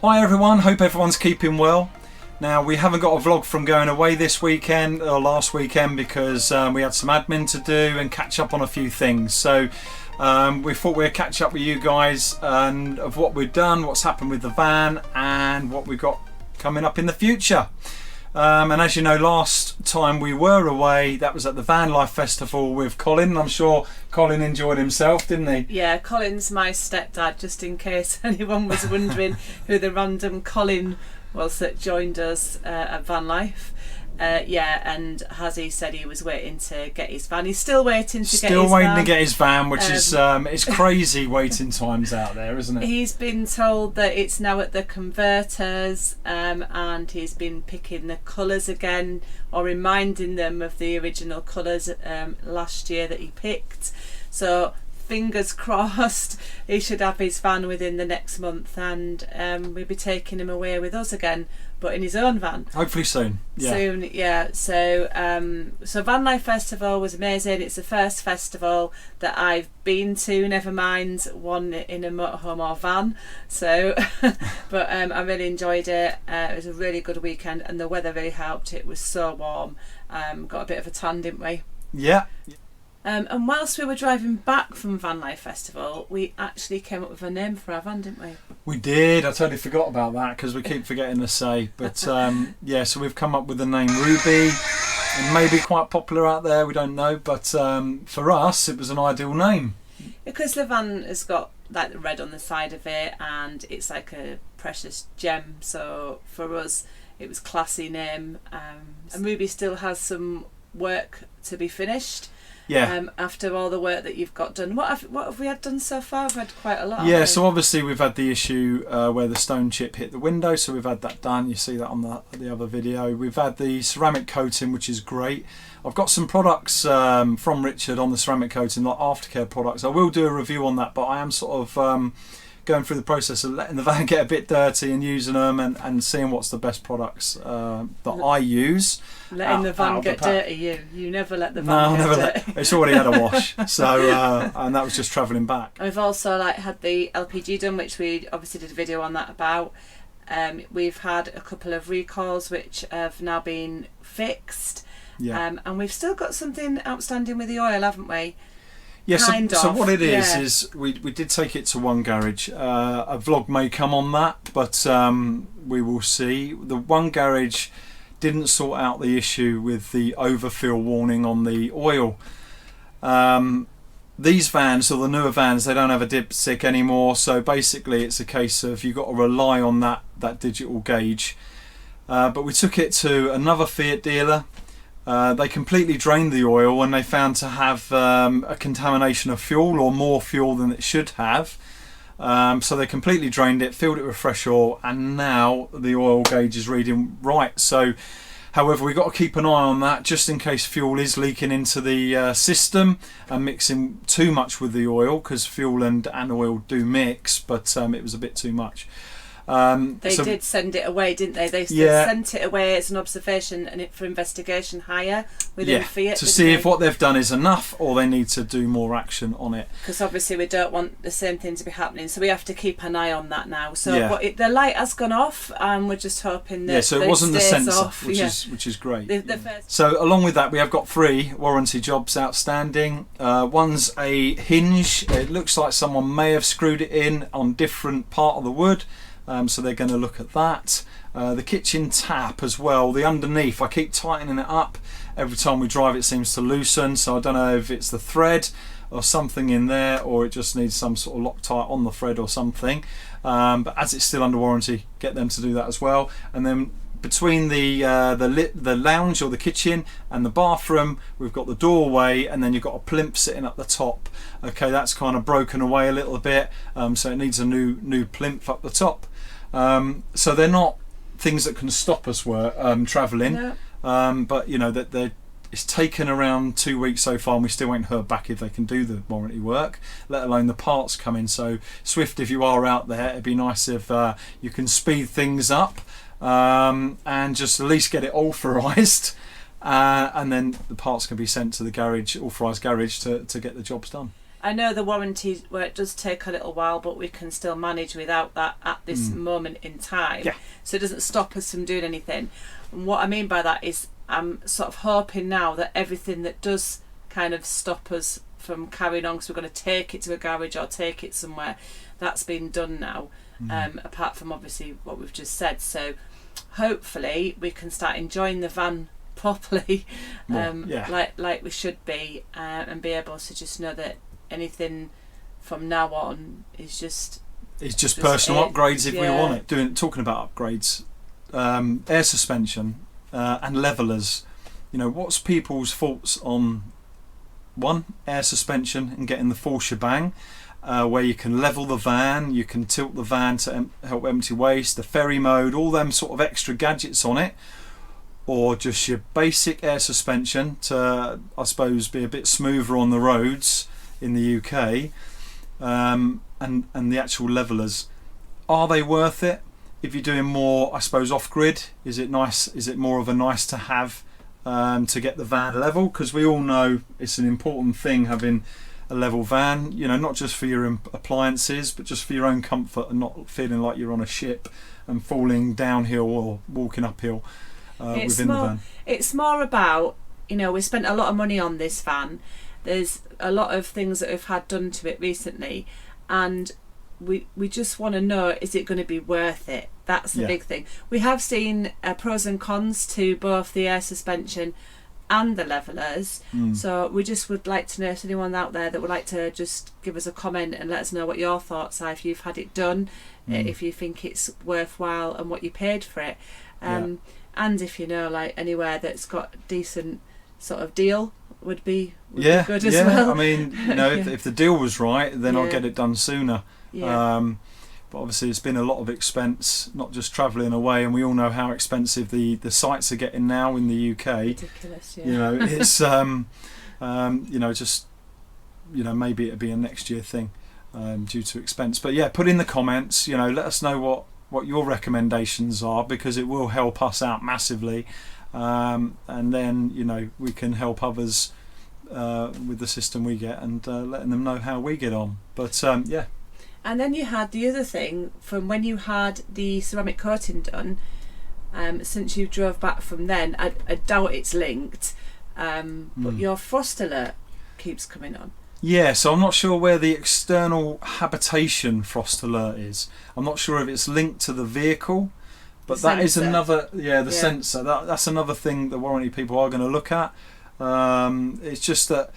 Hi everyone, hope everyone's keeping well. Now we haven't got a vlog from going away this weekend or last weekend because we had some admin to do and catch up on a few things. So we thought we'd catch up with you guys and of what we've done, what's happened with the van and what we've got coming up in the future. And as you know, last time we were away, that was at the Van Life Festival with Colin. I'm sure Colin enjoyed himself, didn't he? Yeah, Colin's my stepdad, just in case anyone was wondering who the random Colin was that joined us at Van Life. And as he said, he was waiting to get his van. He's still waiting to get his van. Still waiting to get his van, which is it's crazy waiting times out there, isn't it? He's been told that it's now at the converters, and he's been picking the colours again, or reminding them of the original colours last year that he picked. So fingers crossed he should have his van within the next month, and we'll be taking him away with us again, but in his own van. Hopefully soon. Yeah. So Van Life Festival was amazing. It's the first festival that I've been to, never mind one in a motorhome or van. So, but I really enjoyed it. It was a really good weekend, and the weather really helped. It was so warm. Got a bit of a tan, didn't we? Yeah. And whilst we were driving back from Van Life Festival, we actually came up with a name for our van, didn't we? We did. I totally forgot about that because we keep forgetting to say. But yeah, so we've come up with the name Ruby. It may be quite popular out there, we don't know. But for us, it was an ideal name. Because the van has got like the red on the side of it, and it's like a precious gem. So for us, it was a classy name. And Ruby still has some work to be finished. Yeah. After all the work that you've got done, what have we had done so far? We've had quite a lot. Yeah. So obviously we've had the issue where the stone chip hit the window, so we've had that done. You see that on the other video. We've had the ceramic coating, which is great. I've got some products from Richard on the ceramic coating, like aftercare products. I will do a review on that, but I am sort of going through the process of letting the van get a bit dirty and using them and seeing what's the best products that I use. Letting the van get dirty, you never let the van get dirty. It's already had a wash, so and that was just travelling back. We've also had the LPG done, which we obviously did a video on that about. We've had a couple of recalls which have now been fixed. Yeah. And we've still got something outstanding with the oil, haven't we? Yeah, so what it is we did take it to one garage. A vlog may come on that, but we will see. The one garage didn't sort out the issue with the overfill warning on the oil. These vans, or the newer vans, they don't have a dipstick anymore, so basically it's a case of you've got to rely on that digital gauge. But we took it to another Fiat dealer. They completely drained the oil and they found to have a contamination of fuel, or more fuel than it should have. So they completely drained it, filled it with fresh oil, and now the oil gauge is reading right. So, however, we've got to keep an eye on that just in case fuel is leaking into the system and mixing too much with the oil, because fuel and oil do mix, but it was a bit too much. They did send it away, didn't they? They sent it away as an observation and for investigation higher within Fiat. To see if what they've done is enough or they need to do more action on it. Because obviously we don't want the same thing to be happening, so we have to keep an eye on that now. So the light has gone off, and we're just hoping that so it wasn't the sensor, off. which is great. The so along with that, we have got 3 warranty jobs outstanding. One's a hinge. It looks like someone may have screwed it in on different part of the wood. So they're going to look at that. The kitchen tap as well, the underneath, I keep tightening it up. Every time we drive it seems to loosen, so I don't know if it's the thread or something in there, or it just needs some sort of Loctite on the thread or something. But as it's still under warranty, get them to do that as well. And then between the lounge or the kitchen and the bathroom, we've got the doorway, and then you've got a plinth sitting at the top. Okay, that's kind of broken away a little bit, so it needs a new plinth up the top. So they're not things that can stop us travelling, but you know that it's taken around 2 weeks so far, and we still ain't heard back if they can do the warranty work, let alone the parts come in. So Swift, if you are out there, it'd be nice if you can speed things up and just at least get it authorised, and then the parts can be sent to the garage, authorised garage, to get the jobs done. I know the warranty work does take a little while, but we can still manage without that at this moment in time. Yeah. So it doesn't stop us from doing anything. And what I mean by that is I'm sort of hoping now that everything that does kind of stop us from carrying on, because we're going to take it to a garage or take it somewhere, that's been done now, apart from obviously what we've just said. So hopefully we can start enjoying the van properly, like we should be, and be able to just know that anything from now on is just personal upgrades if we want it. Talking about upgrades, air suspension and levelers. You know, what's people's thoughts on one, air suspension and getting the full shebang, where you can level the van, you can tilt the van to help empty waste, the ferry mode, all them sort of extra gadgets on it, or just your basic air suspension to, I suppose, be a bit smoother on the roads in the UK, and the actual levelers. Are they worth it? If you're doing more, I suppose, off-grid, is it nice? Is it more of a nice to have to get the van level? Because we all know it's an important thing having a level van, you know, not just for your appliances, but just for your own comfort and not feeling like you're on a ship and falling downhill or walking uphill within the van. It's more about, you know, we spent a lot of money on this van. There's a lot of things that we've had done to it recently, and we just want to know, is it going to be worth it? That's the big thing. We have seen pros and cons to both the air suspension and the levelers, so we just would like to know if anyone out there that would like to just give us a comment and let us know what your thoughts are, if you've had it done, if you think it's worthwhile and what you paid for it, and if you know, like, anywhere that's got a decent sort of deal would be good as well. I mean, you know, if the deal was right, then I'll get it done sooner. But obviously it's been a lot of expense, not just travelling away, and we all know how expensive the sites are getting now in the UK. Ridiculous, You know, it's you know, just, you know, maybe it'll be a next year thing due to expense. But yeah, put in the comments, you know, let us know what your recommendations are, because it will help us out massively, and then, you know, we can help others with the system we get, and letting them know how we get on. But yeah. And then you had the other thing from when you had the ceramic coating done. Since you drove back from then, I doubt it's linked, but your frost alert keeps coming on. Yeah, so I'm not sure where the external habitation frost alert is. I'm not sure if it's linked to the vehicle, but that is another, sensor. That's another thing the warranty people are going to look at. It's just that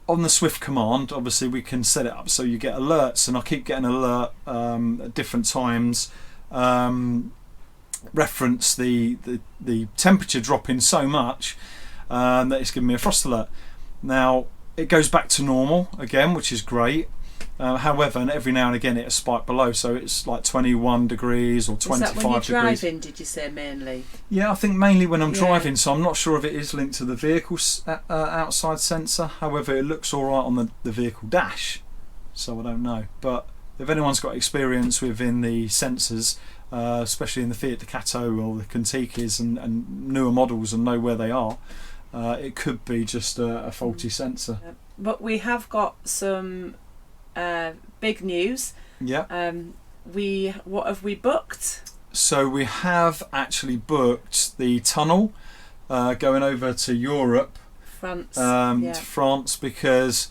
on the Swift command, obviously we can set it up so you get alerts, and I keep getting an alert at different times. Reference the temperature dropping so much that it's giving me a frost alert. Now it goes back to normal again, which is great. However, and every now and again it'll spike below, so it's like 21 degrees or 25 degrees. Is that when you're driving, did you say, mainly? Yeah, I think mainly when I'm driving, so I'm not sure if it is linked to the vehicle's outside sensor. However, it looks alright on the vehicle dash, so I don't know. But if anyone's got experience within the sensors, especially in the Fiat Ducato or the Contikis and newer models, and know where they are, it could be just a faulty sensor. But we have got some big news. What have we booked? So we have actually booked the tunnel going over to Europe, France, to France, because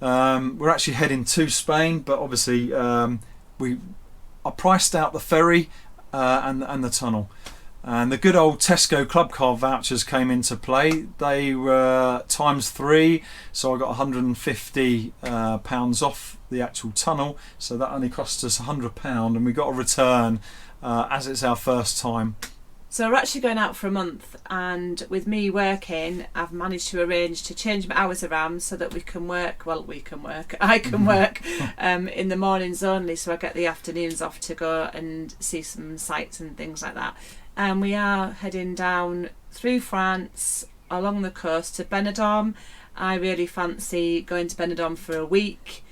we're actually heading to Spain, but obviously I priced out the ferry and the tunnel. And the good old Tesco Club Card vouchers came into play. They were ×3, so I got £150 off the actual tunnel. So that only cost us £100, and we got a return as it's our first time. So we're actually going out for a month, and with me working, I've managed to arrange to change my hours around so that we can work. Well, I can work in the mornings only, so I get the afternoons off to go and see some sights and things like that. And we are heading down through France, along the coast to Benidorm. I really fancy going to Benidorm for a week.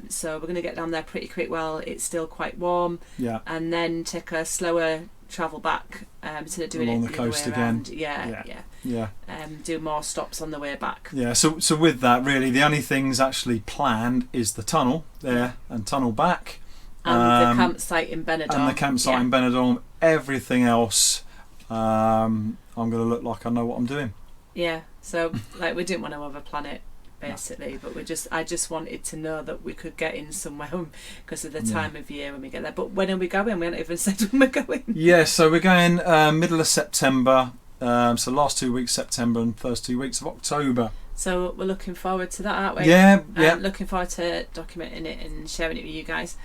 So we're going to get down there pretty quick while it's still quite warm. And then take a slower travel back instead of doing along it the the other coast way again. around. Yeah. Do more stops on the way back. Yeah, so with that, really, the only things actually planned is the tunnel there and tunnel back. And the campsite in Benidorm. And the campsite in Benidorm. Everything else, I'm going to look like I know what I'm doing. Yeah, so like we didn't want to overplan it, basically, but I just wanted to know that we could get in somewhere because of the time of year when we get there. But when are we going? We haven't even said when we're going. Yeah, so we're going middle of September. So last 2 weeks September and first 2 weeks of October. So we're looking forward to that, aren't we? Yeah. Looking forward to documenting it and sharing it with you guys.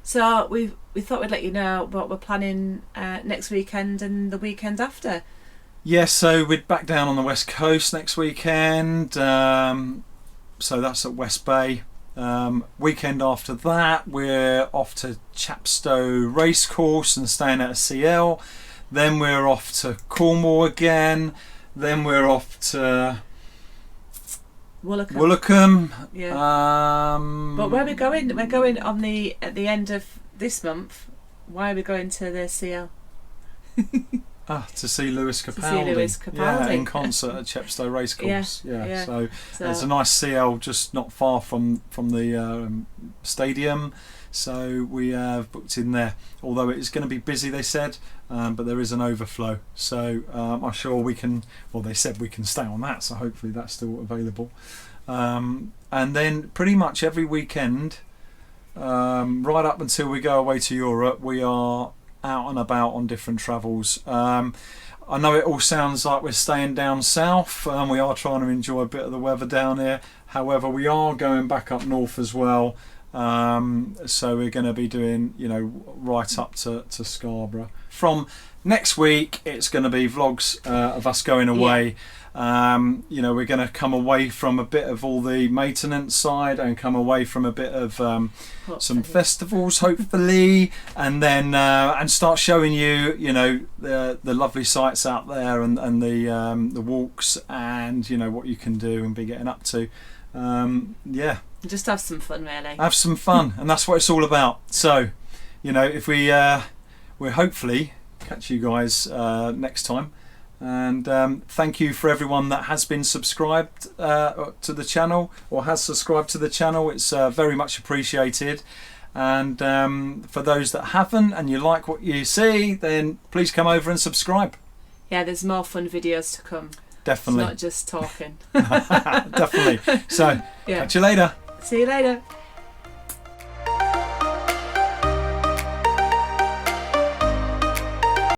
So we thought we'd let you know what we're planning next weekend and the weekend after. Yeah, so we're back down on the west coast next weekend. So that's at West Bay. Weekend after that, we're off to Chapstow Racecourse and staying at a CL. Then we're off to Cornwall again. Then we're off to Woolacombe. Yeah. But where are we going? We're going at the end of this month. Why are we going to the CL? To see Lewis Capaldi. Yeah, in concert at Chepstow Racecourse. Yeah. So there's a nice CL just not far from the stadium. So we have booked in there. Although it's going to be busy, they said, but there is an overflow. So I'm sure we can. Well, they said we can stay on that. So hopefully that's still available. And then pretty much every weekend, right up until we go away to Europe, we are out and about on different travels. I know it all sounds like we're staying down south. We are trying to enjoy a bit of the weather down here. However, we are going back up north as well. So we're going to be doing, right up to Scarborough. From next week, it's going to be vlogs of us going away. We're going to come away from a bit of all the maintenance side and come away from a bit of some festivals, hopefully, and then and start showing you, the lovely sights out there and the walks and what you can do and be getting up to. Just have some fun, really. Have some fun, and that's what it's all about. So, if we'll hopefully catch you guys next time. And thank you for everyone that has been subscribed to the channel or has subscribed to the channel. It's very much appreciated. And for those that haven't and you like what you see, then please come over and subscribe. Yeah, there's more fun videos to come. Definitely. It's not just talking. Definitely. So, catch you later. See you later.